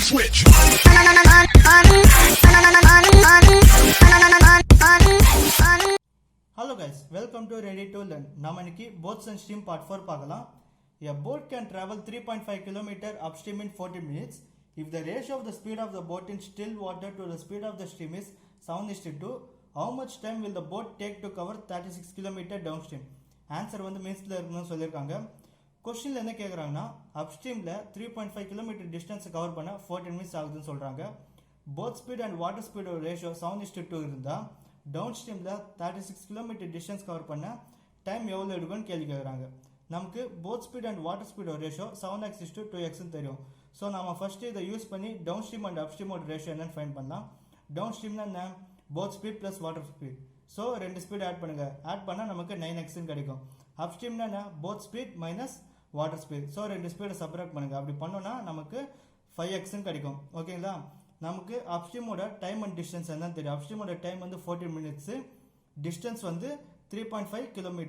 switch. Hello guys, welcome to Ready to Learn. நாம் இன்னைக்கு boats and stream part 4 பார்க்கலாம். A boat can travel 3.5 km upstream in 40 minutes if the ratio of the speed of the boat in still water to the speed of the stream is 7:2. How much time will the boat take to cover 36 km downstream? Answer வந்து மீன்ஸ்ல இருக்குன்னு சொல்லியிருக்காங்க. கொஸ்டின்ல என்ன கேட்குறாங்கன்னா அப்ஸ்ட்ரீம்ல 3.5 km distance cover பண்ண 14 minutes ஆகுதுன்னு சொல்றாங்க. Boat speed and water ஸ்பீடோட ரேஷியோ 7:2 இருந்தால் டவுன் ஸ்ட்ரீம்ல 36 km டிஸ்டன்ஸ் கவர் பண்ண டைம் எவ்வளோ எடுக்கும்னு கேள்வி கேட்குறாங்க. நமக்கு போத் ஸ்பீட் அண்ட் வாட்டர் ஸ்பீடோட ரேஷியோ 7x:2x தெரியும். ஸோ நம்ம ஃபர்ஸ்ட் இதை யூஸ் பண்ணி டவுன் ஸ்ட்ரீம் அண்ட் அப்ஸ்ட்ரீமோட ரேஷியோ என்னன்னு ஃபைண்ட் பண்ணலாம். டவுன் ஸ்ட்ரீம்னா என்ன? Boat speed plus water speed. So ரெண்டு ஸ்பீட் ஆட் பண்ணுங்க. ஆட் பண்ணால் நமக்கு 9x கிடைக்கும். அப்ஸ்ட்ரீம்னா என்ன? Boat speed minus water speed. So ரெண்டு ஸ்பீடை செப்பரேட் பண்ணுங்க. அப்படி பண்ணோன்னா நமக்கு 5x கிடைக்கும். ஓகேங்களா? நமக்கு அப்ஸ்ட்ரீமோட டைம் அண்ட் டிஸ்டன்ஸ் என்னன்னு தெரியும். அப்ஸ்ட்ரீமோட டைம் வந்து 14 மினிட்ஸ், டிஸ்டன்ஸ் வந்து 3.5 km.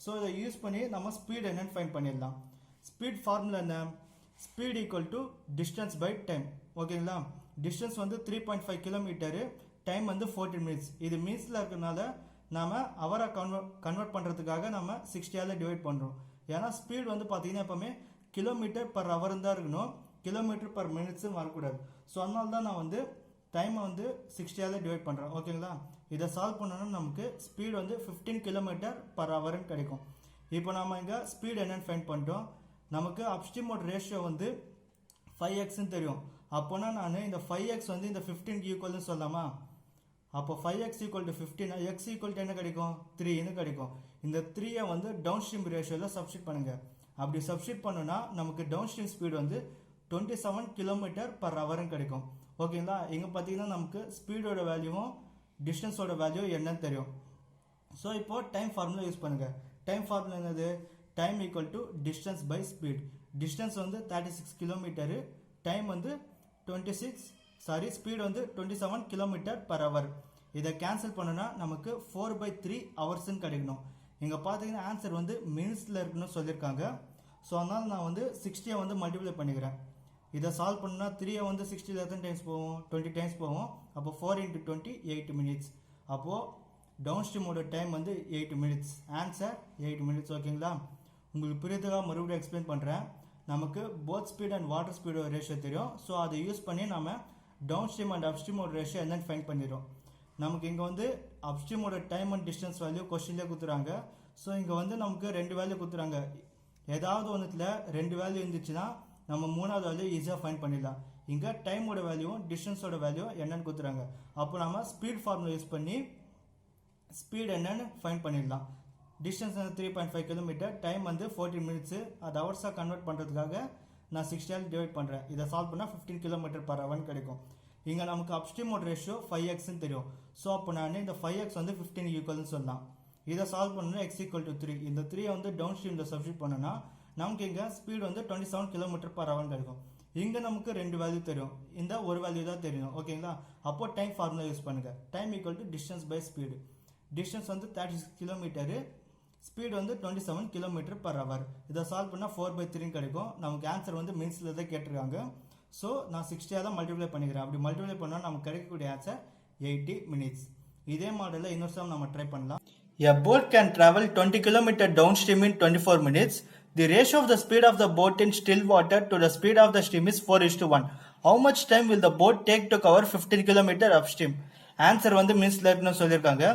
ஸோ இதை யூஸ் பண்ணி நம்ம ஸ்பீட் என்னன்னு ஃபைண்ட் பண்ணிடலாம். ஸ்பீட் ஃபார்முலா என்ன? Speed equal to distance by time. ஓகேங்களா? டிஸ்டன்ஸ் வந்து 3.5 km, டைம் வந்து 14 மினிட்ஸ். இது மினிட்ஸில் இருக்கிறதுனால நாம் அவராக கன்வெர்ட் பண்ணுறதுக்காக நம்ம 60ஆல் டிவைட் பண்ணுறோம். ஏன்னா ஸ்பீட் வந்து பார்த்தீங்கன்னா எப்போவுமே கிலோமீட்டர் பர் ஹவர் தான் இருக்கணும், கிலோமீட்டர் பர் மினிட்ஸும் வரக்கூடாது. ஸோ அதனால தான் நான் வந்து டைமை வந்து 60ஆல் டிவைட் பண்ணுறேன். ஓகேங்களா? இதை சால்வ் பண்ணணும்னா நமக்கு ஸ்பீட் வந்து 15 km per hourன்னு கிடைக்கும். இப்போ நம்ம இங்கே ஸ்பீட் என்னன்னு ஃபைண்ட் பண்ணிட்டோம். நமக்கு அப்ஸ்ட்ரீமோட ரேஷியோ வந்து 5xன்னு தெரியும். அப்போனா நான் இந்த 5x வந்து இந்த 15 ஈக்குவல்னு சொல்லலாமா? அப்போ 5x equal to 15, x equal to என்ன கிடைக்கும்? 3ன்னு கிடைக்கும். இந்த 3ஐ வந்து டவுன் ஸ்ட்ரீம் ரேஷியோவில் சப்ஸ்டிட் பண்ணுங்க. அப்படி சப்ஸ்டிட் பண்ணோன்னா நமக்கு டவுன் ஸ்ட்ரீம் ஸ்பீட் வந்து 27 km per hourன்னு கிடைக்கும். ஓகேங்களா? இங்கே பார்த்தீங்கன்னா நமக்கு ஸ்பீடோட வேல்யூவும் டிஸ்டன்ஸோட வேல்யூ என்னன்னு தெரியும். ஸோ இப்போ டைம் ஃபார்முலா யூஸ் பண்ணுங்க. டைம் ஃபார்முலா என்னது? Time equal to distance by speed. Distance வந்து 36 km, டைம் வந்து ஸ்பீட் வந்து 27 km per hour. இதை கேன்சல் பண்ணோன்னா நமக்கு 4/3 ஹவர்ஸ்ன்னு கிடைக்கணும். இங்கே பார்த்தீங்கன்னா ஆன்சர் வந்து மினிட்ஸில் இருக்குன்னு சொல்லியிருக்காங்க. ஸோ அதனால் நான் வந்து 60 வந்து மல்டிப்ளை பண்ணிக்கிறேன். இதை சால்வ் பண்ணா 3 வந்து 60 எத்தனை டைம்ஸ் போவோம்? 20 டைம்ஸ் போவோம். அப்போ 4 × 20 8 மினிட்ஸ். அப்போது டவுன் ஸ்ட்ரீமோட டைம் வந்து 8 மினிட்ஸ். Answer 8 minutes. ஓகேங்களா? உங்களுக்கு புரியுதுக்காக மறுபடியும் எக்ஸ்பிளைன் பண்ணுறேன். நமக்கு போத் ஸ்பீட் அண்ட் வாட்டர் ஸ்பீடோட ரேஷியோ தெரியும். ஸோ அதை யூஸ் பண்ணி நம்ம டவுன் ஸ்ட்ரீம் அண்ட் அப்ஸ்ட்ரீமோட ரேஷியோ என்னன்னு ஃபைண்ட் பண்ணிடுறோம். நமக்கு இங்கே வந்து அப்ஸ்ட்ரீமோட டைம் அண்ட் டிஸ்டன்ஸ் வேல்யூ கொஸ்டின்லேயே கொடுத்துறாங்க. ஸோ இங்கே வந்து நமக்கு 2 வேல்யூ கொடுத்துறாங்க. ஏதாவது ஒன்றுத்தில் 2 வேல்யூ இருந்துச்சுன்னா நம்ம 3வது வேல்யூ ஈஸியாக ஃபைண்ட் பண்ணிடலாம். இங்கே டைமோட வேல்யூவும் டிஸ்டன்ஸோட வேல்யூ என்னன்னு கொடுத்துறாங்க. அப்போ நம்ம ஸ்பீட் ஃபார்முலா யூஸ் பண்ணி ஸ்பீட் என்னன்னு ஃபைண்ட் பண்ணிடலாம். டிஸ்டன்ஸ் வந்து 3.5 km, டைம் வந்து 14 மினிட்ஸு. அது ஹவர்ஸாக கன்வெர்ட் பண்ணுறதுக்காக நான் 60ஆல் டிவைட் பண்ணுறேன். இதை சால்வ் பண்ணால் 15 km per hour கிடைக்கும். இங்கே நமக்கு அப்ஸ்ட்ரீமோட ரேஷியோ 5xன்னு தெரியும். ஸோ அப்போ நான் இந்த 5x வந்து 15 ஈக்குவல்னு சொல்லலாம். இதை சால்வ் பண்ணணும். x equal to 3. இந்த 3ஐ வந்து டவுன் ஸ்ட்ரீமில் சப்ஸ்டிட் பண்ணோன்னா நமக்கு இங்கே ஸ்பீட் வந்து 27 km per hour கிடைக்கும். இங்கே நமக்கு 2 வேல்யூ தெரியும், இந்த ஒரு வேல்யூ தான் தெரியும். ஓகேங்களா? அப்போ டைம் ஃபார்முலா யூஸ் பண்ணுங்கள். Time equal to distance by speed. Distance வந்து 36 km, ஸ்பீட் வந்து 27 km per hour. இதை சால்வ் பண்ணால் 4/3 கிடைக்கும். நமக்கு ஆன்சர் வந்து மினிட்ஸில் தான் கேட்டிருக்காங்க. ஸோ நான் 60ஆல் தான் மல்டிப்ளை பண்ணிக்கிறேன். அப்படி மல்டிப்ளை பண்ணால் நமக்கு கிடைக்கக்கூடிய ஆன்சர் 80 மினிட்ஸ். இதே மாடலில் இன்னொரு சம் நம்ம ட்ரை பண்ணலாம். A boat can travel 20 km downstream in 24 minutes. The ratio of the speed of the boat in still water to the speed of the stream is 4:1. How much time will the boat take to cover 15 km upstream? Answer வந்து மினிட்ஸ்ல இருக்குன்னு சொல்லியிருக்காங்க.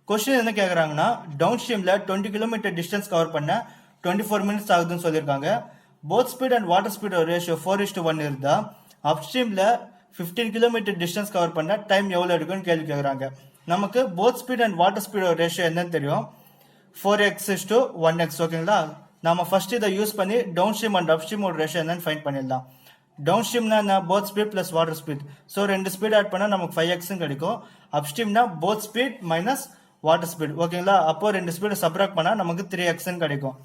Question என்ன கேட்குறாங்கன்னா down ஸ்ட்ரீமில் 20 km distance cover பண்ண 24 minutes ஆகுதுன்னு சொல்லியிருக்காங்க. போத் ஸ்பீட் அண்ட் வாட்டர் ஸ்பீடோட ரேஷியோ 4:1 இருந்தால் அப்ஸ்ட்ரீமில் 15 km டிஸ்டன்ஸ் கவர் பண்ண டைம் எவ்வளோ எடுக்குன்னு கேள்வி கேட்குறாங்க. நமக்கு போத் ஸ்பீட் அண்ட் வாட்டர் ஸ்பீடோட ரேஷியோ என்னன்னு தெரியும்? 4x:1x. ஓகேங்களா? நம்ம ஃபர்ஸ்ட் இதை யூஸ் பண்ணி டவுன் ஸ்ட்ரீம் அண்ட் அப்ஸ்ட்ரீமோட ரேஷியோ என்னன்னு ஃபைண்ட் பண்ணிடலாம். டவுன் ஸ்ட்ரீம்னா என்ன? Boat speed plus water speed. So ரெண்டு ஸ்பீட் ஆட் பண்ணால் நமக்கு 5xன்னு கிடைக்கும். அப்ஸ்ட்ரீம்னா boat speed minus water speed. ஓகேங்களா? அப்போ ரெண்டு ஸ்பீடை சப்ராக்ட் பண்ணால் நமக்கு 3xன்னு கிடைக்கும்.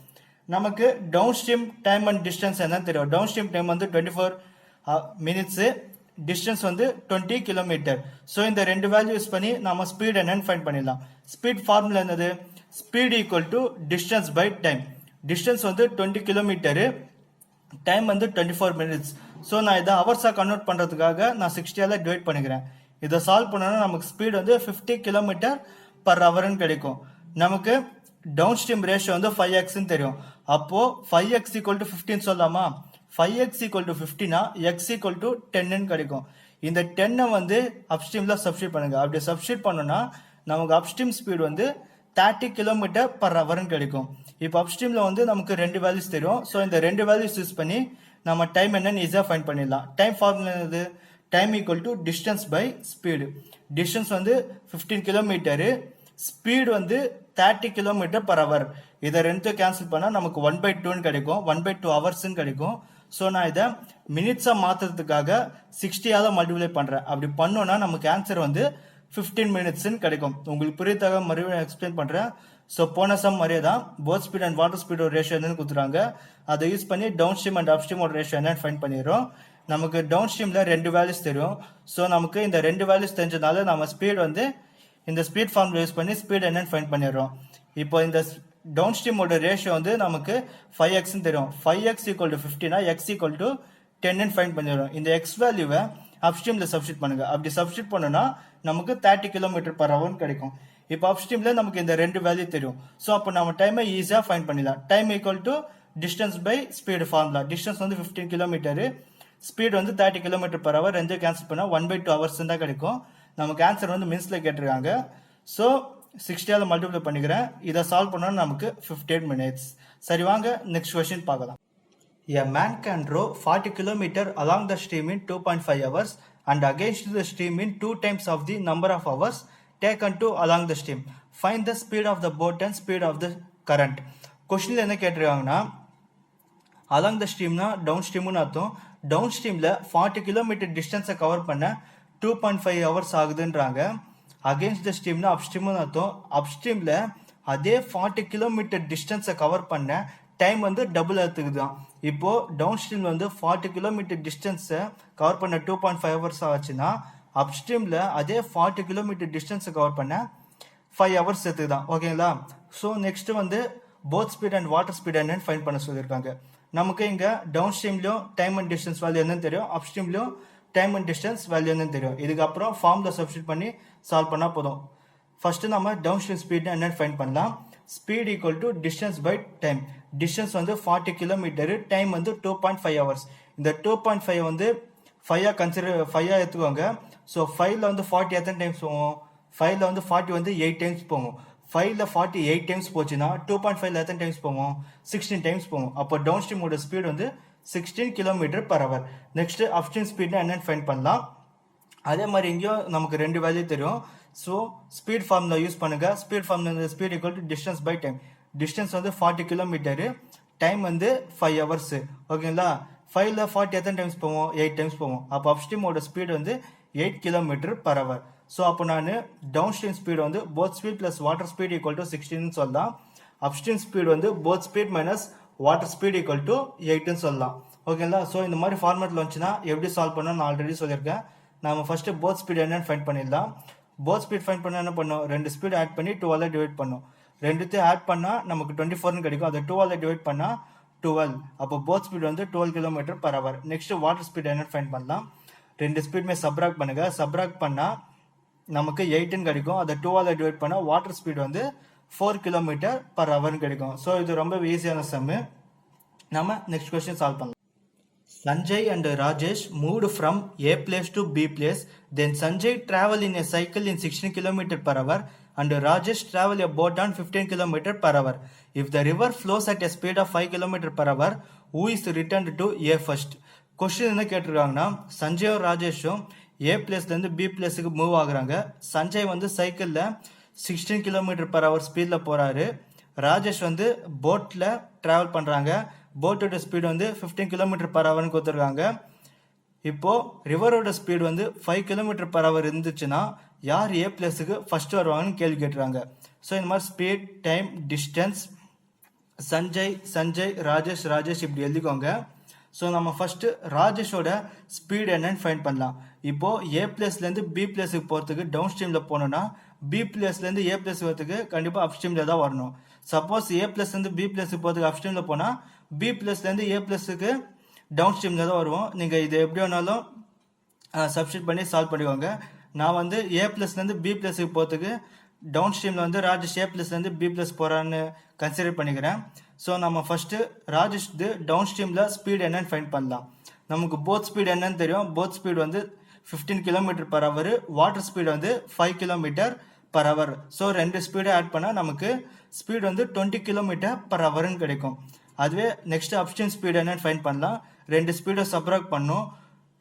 நமக்கு down stream time and distance என்னன்னு தெரியும். டவுன் ஸ்ட்ரீம் டைம் வந்து 24 மினிட்ஸு, டிஸ்டன்ஸ் வந்து 20 km. ஸோ இந்த ரெண்டு வேல்யூ யூஸ் பண்ணி நம்ம ஸ்பீட் என்னன்னு ஃபைண்ட் பண்ணிடலாம். ஸ்பீட் ஃபார்முலா என்னது? Speed equal to distance by time. Distance வந்து 20 km, டைம் வந்து 24 மினிட்ஸ். ஸோ நான் இதை ஹவர்ஸாக கன்வெர்ட் பண்ணுறதுக்காக நான் 60ஆல் டிவைட் பண்ணிக்கிறேன். இதை சால்வ் பண்ணோன்னா நமக்கு ஸ்பீடு வந்து 50 கிலோமீட்டர் பர் ஹவர்னு கிடைக்கும். நமக்கு டவுன் ஸ்ட்ரீம் ரேஷியோ வந்து 5xன்னு தெரியும். அப்போது 5x ஈக்குவல் டு 15 சொல்லலாமா? 5x ஈக்குவல் டு 15னா x ஈக்குவல் டு 10ன்னு கிடைக்கும். இந்த 10 வந்து அப்ஸ்ட்ரீமில் சப்ஸ்டியூட் பண்ணுங்க. அப்படி சப்ஸ்டியூட் பண்ணோன்னா நமக்கு அப்ஸ்ட்ரீம் ஸ்பீடு வந்து 30 கிலோமீட்டர் பர் ஹவர்னு கிடைக்கும். இப்போ அப்ஸ்ட்ரீமில் வந்து நமக்கு 2 வேல்யூஸ் தெரியும். ஸோ இந்த 2 வேல்யூஸ் யூஸ் பண்ணி நம்ம டைம் என்னன்னு ஈஸியாக ஃபைண்ட் பண்ணிடலாம். டைம் ஃபார்முலா என்னது? Time equal to distance by speed. Distance வந்து 15 கிலோமீட்டரு, ஸ்பீடு வந்து 30 கிலோமீட்டர் பர் ஹவர். இதை ரெண்டும் கேன்சல் பண்ணால் நமக்கு 1/2ன்னு கிடைக்கும். 1/2 ஹவர்ஸ்ன்னு கிடைக்கும். ஸோ நான் இதை மினிட்ஸாக மாற்றுறதுக்காக 60ஆல் மல்டிப்ளை பண்ணுறேன். அப்படி பண்ணோன்னா நமக்கு ஆன்சர் வந்து 15 மினிட்ஸ்ன்னு கிடைக்கும். உங்களுக்கு புரியதாக மறுபடியும் எக்ஸ்பிளைன் பண்ணுறேன். ஸோ போன சம் மாதிரியே தான் போத் ஸ்பீட் அண்ட் வாட்டர் ஸ்பீடோட ரேஷியோ என்னன்னு கொடுத்துறாங்க. அதை யூஸ் பண்ணி டவுன் ஸ்ட்ரீம் அண்ட் அப் ஸ்ட்ரீமோட ரேஷியோ என்னன்னு ஃபைண்ட் பண்ணிடுறோம். நமக்கு டவுன் ஸ்ட்ரீமில் 2 வேல்யூஸ் தெரியும். ஸோ நமக்கு இந்த 2 வேல்யூஸ் தெரிஞ்சதுனால நம்ம ஸ்பீட் வந்து இந்த ஸ்பீட் ஃபார்முலா யூஸ் பண்ணி ஸ்பீட் என்னன்னு ஃபைண்ட் பண்ணிடுறோம். இப்போ இந்த டவுன் ஸ்ட்ரீமோட ரேஷியோ வந்து நமக்கு 5xன்னு தெரியும். 5x ஈக்குவல் டு 15னா x ஈக்குவல் டு 10ன்னு ஃபைண்ட் பண்ணிடுறோம். இந்த எக்ஸ் வேல்யூவை அப்ஸ்ட்ரீமில் சப்ஸ்டியூட் பண்ணுங்க. அப்படி சப்ஸ்டியூட் பண்ணோன்னா நமக்கு 30 கிலோமீட்டர் பர் ஹவர்னு கிடைக்கும். இப்போ அப்ஸ்ட்ரீமில் நமக்கு இந்த 2 வேல்யூ தெரியும். ஸோ அப்போ நம்ம டைமை ஈஸியாக ஃபைண்ட் பண்ணிடலாம். Time equal to distance by speed formula. Distance வந்து 15 கிலோமீட்டரு, ஸ்பீடு வந்து 30 கிலோமீட்டர் பர் ஹவர். ரெண்டு கேன்சல் பண்ணால் 1/2 ஹவர்ஸ் தான் கிடைக்கும். நமக்கு ஆன்சர் வந்து மினிட்ஸில் கேட்டிருக்காங்க. ஸோ 60ஆல் மல்டிப்ளை பண்ணிக்கிறேன். இதை சால்வ் பண்ணோன்னா நமக்கு 15 மினிட்ஸ். சரி வாங்க நெக்ஸ்ட் கொஸ்டின் பார்க்கலாம். A man can row 40 km along the stream in 2.5 hours and against the stream in 2 times of the number of hours taken to along the stream. Find the speed of the boat and speed of the current. கொஸ்டினில் என்ன கேட்டிருக்காங்கன்னா along the ஸ்ட்ரீம்னா down ஸ்ட்ரீம்னு அர்த்தம். Down ஸ்ட்ரீமில் 40 kilometre டிஸ்டன்ஸை cover பண்ண 2.5 hours ஆகுதுன்றாங்க. Against the ஸ்ட்ரீம்னா அப் ஸ்ட்ரீம்னு அர்த்தம். அப் ஸ்ட்ரீமில் அதே 40 kilometre டிஸ்டன்ஸை cover பண்ண time வந்து double எடுத்துக்குது தான். இப்போது டவுன் ஸ்ட்ரீமில் வந்து 40 கிலோமீட்டர் டிஸ்டன்ஸை கவர் பண்ண 2.5 ஹவர்ஸ் ஆச்சுன்னா அப் ஸ்ட்ரீமில் அதே 40 கிலோமீட்டர் டிஸ்டன்ஸை கவர் பண்ண 5 ஹவர்ஸ் எடுத்துக்கு தான். ஓகேங்களா? ஸோ நெக்ஸ்ட் வந்து boat speed and water speed என்னன்னு ஃபைண்ட் பண்ண சொல்லியிருக்காங்க. நமக்கு இங்கே டவுன் ஸ்ட்ரீம்லையும் டைம் அண்ட் டிஸ்டன்ஸ் வேல்யூ என்னன்னு தெரியும், அப் ஸ்ட்ரீம்லையும் டைம் அண்ட் டிஸ்டன்ஸ் வேல்யூ என்னன்னு தெரியும். இதுக்கப்புறம் ஃபார்மில் சப்ஸ்டியூட் பண்ணி சால்வ் பண்ணால் போதும். ஃபர்ஸ்ட் நம்ம டவுன் ஸ்ட்ரீம் ஸ்பீட் என்னன்னு ஃபைண்ட் பண்ணலாம். Speed equal to distance by time. Distance வந்து 40 கிலோமீட்டரு, டைம் வந்து 2.5 ஹவர்ஸ். இந்த 2.5 வந்து 5 எடுத்துக்கோங்க. ஸோ 5ல் வந்து 40 எத்தனை டைம்ஸ் போவோம்? 5ல் வந்து 40 வந்து 8 டைம்ஸ் போவோம். 5ல் 40 8 டைம்ஸ் போச்சுன்னா 2.5ல் எத்தனை டைம்ஸ் போவோம்? 16 டைம்ஸ் போவோம். அப்போ டவுன் ஸ்ட்ரீமோட ஸ்பீட் வந்து 16 kilometre per hour. Next upstream ஸ்பீட்னா என்னன்னு ஃபைண்ட் பண்ணலாம். அதே மாதிரி இங்கேயும் நமக்கு 2 வேல்யூ தெரியும். ஸோ ஸ்பீட் ஃபார்முலா யூஸ் பண்ணுங்க. Speed formula speed equal to distance by time. Distance வந்து 40 கிலோமீட்டரு, டைம் வந்து 5 ஹவர்ஸ். ஓகேங்களா? 5ல் 40 எத்தனை டைம்ஸ் போவோம்? 8 டைம்ஸ் போவோம். அப்போ அப்ஸ்ட்ரீமோட ஸ்பீட் வந்து 8 கிலோமீட்டர் பர் ஹவர். ஸோ அப்போ நான் டவுன் ஸ்ட்ரீம் ஸ்பீட் வந்து boat speed plus water speed equal to 16ன்னு சொல்லலாம். அப்ஸ்ட்ரீம் ஸ்பீட் வந்து boat speed minus water speed equal to 8ன்னு சொல்லலாம். ஓகேங்களா? ஸோ இந்த மாதிரி ஃபார்மேட்டில் வந்துச்சுன்னா எப்படி சால்வ் பண்ணணும் நான் ஆல்ரெடி சொல்லியிருக்கேன். நம்ம ஃபர்ஸ்ட் போத் ஸ்பீட் என்னன்னு ஃபைண்ட் பண்ணிடலாம். போத் ஸ்பீட் ஃபைண்ட் பண்ண என்ன பண்ணோம்? 2 ஸ்பீட் ஆட் பண்ணி 2ஆல் டிவைட் பண்ணோம். ரெண்டுத்தையும் ஆட் பண்ணால் நமக்கு 24ன்னு கிடைக்கும். அதை 2ஆல் டிவைட் பண்ணால் 12. அப்போ போத் ஸ்பீட் வந்து 12 kilometre per hour. Next water speed என்னன்னு ஃபைண்ட் பண்ணலாம். 2 ஸ்பீடுமே சப்ராக்ட் பண்ணுங்க. சப்ராக்ட் பண்ணால் நமக்கு 8ன்னு கிடைக்கும். அதை 2ஆல் டிவைட் பண்ணால் வாட்டர் ஸ்பீட் வந்து 4 கிலோமீட்டர் பர் ஹவர்னு கிடைக்கும். ஸோ இது ரொம்ப ஈஸியான சம்மு. நம்ம நெக்ஸ்ட் கொஸ்டின் சால்வ் பண்ணலாம். Sanjay and Rajesh moved from A place to B place. Then Sanjay traveled in a cycle in 16 km per hour and Rajesh traveled a boat on 15 km per hour. If the river flows at a speed of 5 km per hour, who is returned to A first? Question என்ன கேட்டிருக்காங்கன்னா சஞ்சயும் ராஜேஷும் ஏ பிளேஸ்லேருந்து B பிளேஸுக்கு move ஆகுறாங்க. சஞ்சய் வந்து சைக்கிளில் 16 km per hour ஸ்பீடில் போகிறாரு. ராஜேஷ் வந்து போட்டில் travel பண்ணுறாங்க. போட்டோட speed வந்து 15 km per hourன்னு கொடுத்துருக்காங்க. இப்போது ரிவரோட ஸ்பீடு வந்து 5 km per hour இருந்துச்சுன்னா யார் ஏ பிளேஸுக்கு ஃபஸ்ட்டு வருவாங்கன்னு கேள்வி கேட்டுறாங்க. ஸோ இந்த மாதிரி speed, time, distance, Sanjay, Rajesh இப்படி எழுதிக்கோங்க. ஸோ நம்ம ஃபஸ்ட்டு ராஜேஷோட ஸ்பீடு என்னன்னு ஃபைண்ட் பண்ணலாம். இப்போது ஏ பிளேஸ்லேருந்து பி பிளேஸுக்கு போகிறதுக்கு டவுன் ஸ்ட்ரீமில் போனோன்னா பி பிளேஸ்லேருந்து ஏ பிளேஸ் வரதுக்கு கண்டிப்பாக அப் ஸ்ட்ரீமில் தான் வரணும். சப்போஸ் ஏ பிளேஸ்லேருந்து பி பிளேஸுக்கு போகிறதுக்கு அப் ஸ்ட்ரீமில் போனால் பி பிளேஸ்லேருந்து ஏ பிளேஸுக்கு டவுன் ஸ்ட்ரீமில் தான் வருவோம். நீங்கள் இது எப்படி வேணாலும் சப்ஸ்டியூட் பண்ணி சால்வ் பண்ணிக்கோங்க. நான் வந்து ஏ ப்ளஸ்லேருந்து பி ப்ளஸுக்கு போகிறதுக்கு டவுன் ஸ்ட்ரீமில் வந்து ராஜேஷ் ஏ ப்ளஸ்லேருந்து பி ப்ளஸ் போகிறான்னு கன்சிடர் பண்ணிக்கிறேன். ஸோ நம்ம ஃபஸ்ட்டு ராஜேஷ் டவுன் ஸ்ட்ரீமில் ஸ்பீட் என்னன்னு ஃபைண்ட் பண்ணலாம். நமக்கு போத் ஸ்பீட் என்னன்னு தெரியும். போத் ஸ்பீட் வந்து 15 km/h, வாட்டர் ஸ்பீட் வந்து 5 km/h. ஸோ ரெண்டு ஸ்பீடை ஆட் பண்ணால் நமக்கு ஸ்பீட் வந்து 20 km/h கிடைக்கும். அதுவே நெக்ஸ்ட் அப்ஸ்ட்ரீம் ஸ்பீட் என்னன்னு ஃபைண்ட் பண்ணலாம். ரெண்டு ஸ்பீடை சப்ராக்ட் பண்ணும்.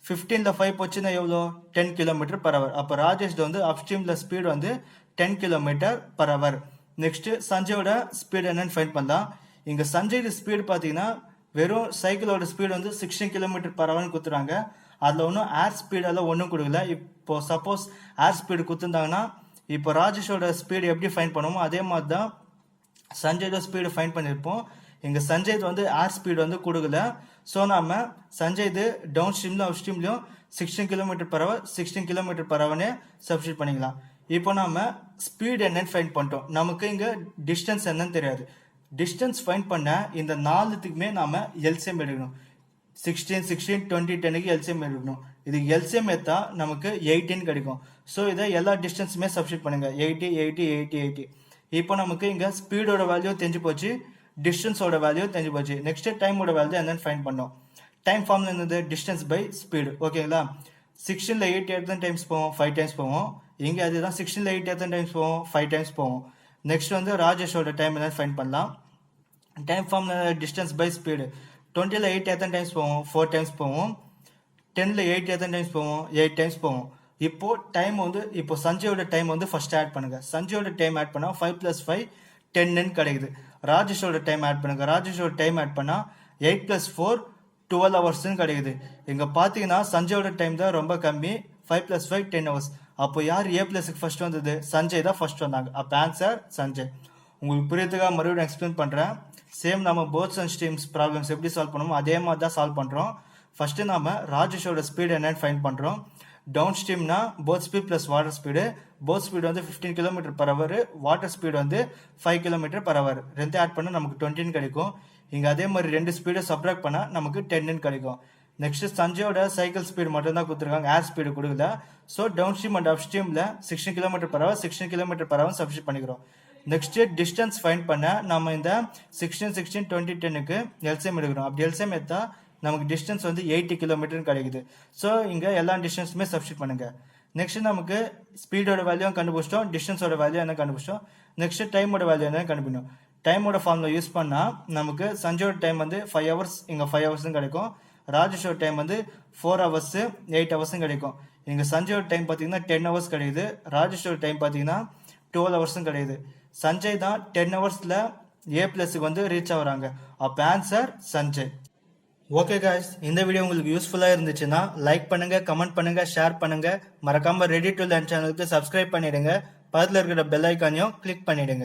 15ல் 5 போச்சுன்னா எவ்வளோ 10 km/h. அப்போ ராஜேஷ் வந்து அப்ஸ்ட்ரீமில் ஸ்பீட் வந்து 10 km/h. நெக்ஸ்ட் சஞ்சயோட ஸ்பீட் என்னன்னு ஃபைண்ட் பண்ணலாம். இங்கே சஞ்சயோட ஸ்பீடு பார்த்தீங்கன்னா வெறும் சைக்கிளோட ஸ்பீடு வந்து 16 km/h கொடுத்துறாங்க. அதில் ஒன்றும் ஏர் ஸ்பீடெல்லாம் ஒன்றும் கொடுக்கல. இப்போ சப்போஸ் ஏர் ஸ்பீடு கொடுத்துருந்தாங்கன்னா இப்போ ராஜேஷோட ஸ்பீடு எப்படி ஃபைண்ட் பண்ணுவோமோ அதே மாதிரி தான் சஞ்சயோட ஸ்பீடு ஃபைண்ட் பண்ணியிருப்போம். இங்கே சஞ்சய் வந்து ஏர் ஸ்பீடு வந்து கொடுக்கல. ஸோ நம்ம சஞ்சய் டவுன் ஸ்ட்ரீம்லையும் அப் ஸ்ட்ரீம்லையும் 16 km/h 16 km/h சப்ஸ்டியூட் பண்ணிக்கலாம். இப்போ நம்ம ஸ்பீட் என்னன்னு ஃபைண்ட் பண்ணிட்டோம். நமக்கு இங்கே டிஸ்டன்ஸ் என்னன்னு தெரியாது. டிஸ்டன்ஸ் ஃபைண்ட் பண்ண இந்த நாலுத்துக்குமே நாம எல்சிஎம் எடுக்கணும். 16, 16, 20, 10க்கு எல்சிஎம் எடுக்கணும். இது எல்சிஎம் எடுத்தா நமக்கு 18 கிடைக்கும். ஸோ இதை எல்லா டிஸ்டன்ஸுமே சப்ஸ்டியூட் பண்ணுங்க. 80, 80, 80, 80. இப்போ நமக்கு இங்கே ஸ்பீடோட வேல்யூ தெரிஞ்சு போச்சு, டிஸ்டன்ஸோட வேல்யூ தெரிஞ்சு போச்சு. நெக்ஸ்ட் டைமோட வேல்யூ என்னன்னு ஃபைண்ட் பண்ணோம். டைம் ஃபார்ம்ல என்னது டிஸ்டன்ஸ் பை ஸ்பீடு. ஓகேங்களா. 16ல் 8 எத்தனை டைம்ஸ் போவோம் 5 டைம்ஸ் போவோம். இங்கே அதுதான் 16ல் 8 எத்தனை டைம்ஸ் போவோம் 5 டைம்ஸ் போவோம். நெக்ஸ்ட் வந்து ராஜேஷோட டைம் என்னன்னு ஃபைண்ட் பண்ணலாம். டைம் ஃபார்ம்ல டிஸ்டன்ஸ் பை ஸ்பீடு. 20ல் 8 எத்தனை டைம்ஸ் போவோம் 4 டைம்ஸ் போவோம். 10ல் 8 எத்தனை டைம்ஸ் போவோம் 8 டைம்ஸ் போவோம். இப்போ டைம் வந்து இப்போ சஞ்சயோட டைம் வந்து ஃபர்ஸ்ட் ஆட் பண்ணுங்க. சஞ்சயோட டைம் ஆட் பண்ணா 5 + 5 10 கிடைக்குது. ராஜேஷோட டைம் ஆட் பண்ணுங்க. ராஜேஷோட டைம் ஆட் பண்ணா 8 + 4 12 hours கிடைக்குது. இங்க பாத்தீங்கன்னா சஞ்சயோட டைம் தான் ரொம்ப கம்மி. 5 + 5 10 hours. அப்போ யார் ஏ பிளஸுக்கு ஃபர்ஸ்ட் வந்தது? சஞ்சய் தான் ஃபர்ஸ்ட் வந்தாங்க. அப்போ ஆன்சர் சஞ்சய். உங்களுக்கு புரியறதுக்காக மறுபடியும் எக்ஸ்பிளைன் பண்றேன். சேம் நம்ம போத்ஸ் அண்ட் ஸ்ட்ரீம்ஸ் ப்ராப்ளம்ஸ் எப்படி சால்வ் பண்ணுமோ அதே மாதிரி தான் சால்வ் பண்றோம். ஃபர்ஸ்ட் நாம ராஜேஷோட ஸ்பீடு என்னன்னு ஃபைண்ட் பண்றோம். டவுன் ஸ்ட்ரீம்னா boat speed plus water speed. Boat speed வந்து 15 km/h, வாட்டர் ஸ்பீடு வந்து 5 km/h. ரெண்டு ஆட் பண்ணா நமக்கு 20 கிடைக்கும். இங்க அதே மாதிரி ரெண்டு ஸ்பீடை சப்ராக்ட் பண்ணா நமக்கு 10 கிடைக்கும். நெக்ஸ்ட் சஞ்சயோட சைக்கிள் ஸ்பீடு மட்டும் தான் கொடுத்துருக்காங்க, ஏர் ஸ்பீடு கொடுக்கல. ஸோ டவுன் ஸ்ட்ரீம் அண்ட் அப் ஸ்ட்ரீம்ல 16 km/h 16 km/h சப்ஸ்டியூட் பண்ணிக்கிறோம். நெக்ஸ்ட் டிஸ்டன்ஸ் ஃபைண்ட் பண்ண நம்ம இந்த 16, 16, 20, 10க்கு எல்சிஎம் எடுக்கிறோம். அப்படி எல்சிஎம் எடுத்தா நமக்கு டிஸ்டன்ஸ் வந்து 80 km கிடைக்குது. ஸோ இங்க எல்லா டிஸ்டன்ஸுமே சப்ஸ்டியூட் பண்ணுங்க. நெக்ஸ்ட் நமக்கு ஸ்பீடோட வேல்யூ கண்டுபிடிச்சிட்டோம், டிஸ்டன்ஸோட வேல்யூ என்ன கண்டுபிடிச்சோம். நெக்ஸ்ட் டைமோட வேல்யூ என்ன கண்டுபிடிக்கணும். டைமோட ஃபார்ம்ல யூஸ் பண்ணா நமக்கு சஞ்சயோட டைம் வந்து 5 hours, இங்க 5 hours கிடைக்கும். ராஜேஷோட டைம் வந்து 4 hours 8 hours கிடைக்கும். இங்க சஞ்சயோட டைம் பாத்தீங்கன்னா 10 hours கிடைக்குது. ராஜேஷோட டைம் பாத்தீங்கன்னா 12 hours கிடைக்குது. சஞ்சய் தான் 10 hours ஏ பிளஸுக்கு வந்து ரீச் ஆகுறாங்க. அப்ப ஆன்சர் சஞ்சய். ஓகே காய்ஸ், இந்த வீடியோ உங்களுக்கு யூஸ்ஃபுல்லா இருந்துச்சுன்னா லைக் பண்ணுங்க, கமெண்ட் பண்ணுங்க, ஷேர் பண்ணுங்க. மறக்காம ரெடி டு லேர்ன் சேனலுக்கு சப்ஸ்கிரைப் பண்ணிடுங்க. பக்கத்துல இருக்கிற பெல் ஐக்கானையும் கிளிக் பண்ணிடுங்க.